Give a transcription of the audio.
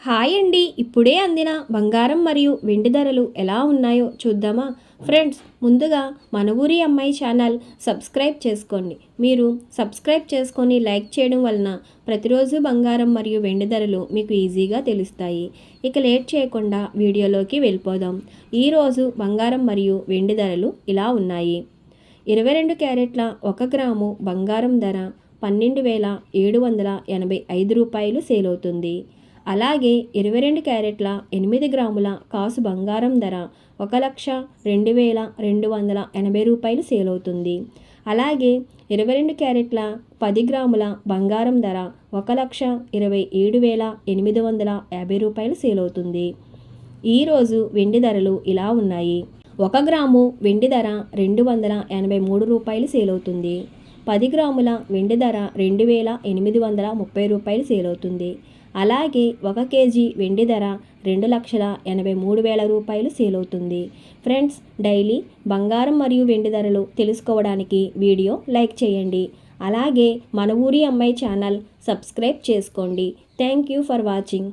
Hi అండి. ఇప్పుడే అందిన బంగారం మరియు వెండి ధరలు ఎలా ఉన్నాయో చూద్దామా? ఫ్రెండ్స్, ముందుగా మన ఊరి అమ్మాయి ఛానల్ సబ్స్క్రైబ్ చేసుకోండి. మీరు సబ్స్క్రైబ్ చేసుకొని లైక్ చేయడం వలన ప్రతిరోజు బంగారం మరియు వెండి ధరలు మీకు ఈజీగా తెలుస్తాయి. ఇక లేట్ చేయకుండా వీడియోలోకి వెళ్ళిపోదాం. ఈరోజు బంగారం మరియు వెండి ధరలు ఇలా ఉన్నాయి. 22 క్యారెట్ల 1 గ్రాము బంగారం ధర 12,785 రూపాయలు సేల్ అవుతుంది. అలాగే 22 క్యారెట్ల 8 గ్రాముల కాసు బంగారం ధర 1,02,280 రూపాయలు సేల్ అవుతుంది. అలాగే 22 క్యారెట్ల 10 గ్రాముల బంగారం ధర 1,27,850 రూపాయలు సేల్ అవుతుంది. ఈరోజు వెండి ధరలు ఇలా ఉన్నాయి. 1 గ్రాము వెండి ధర 283 రూపాయలు సేల్ అవుతుంది. 10 గ్రాముల వెండి ధర 2,830 రూపాయలు సేల్ అవుతుంది. అలాగే 1 కేజీ వెండి ధర 2,83,000 రూపాయలు సేల్ అవుతుంది. ఫ్రెండ్స్, డైలీ బంగారం మరియు వెండి ధరలు తెలుసుకోవడానికి వీడియో లైక్ చేయండి. అలాగే మన ఊరి అమ్మాయి ఛానల్ సబ్స్క్రైబ్ చేసుకోండి. Thank you for watching.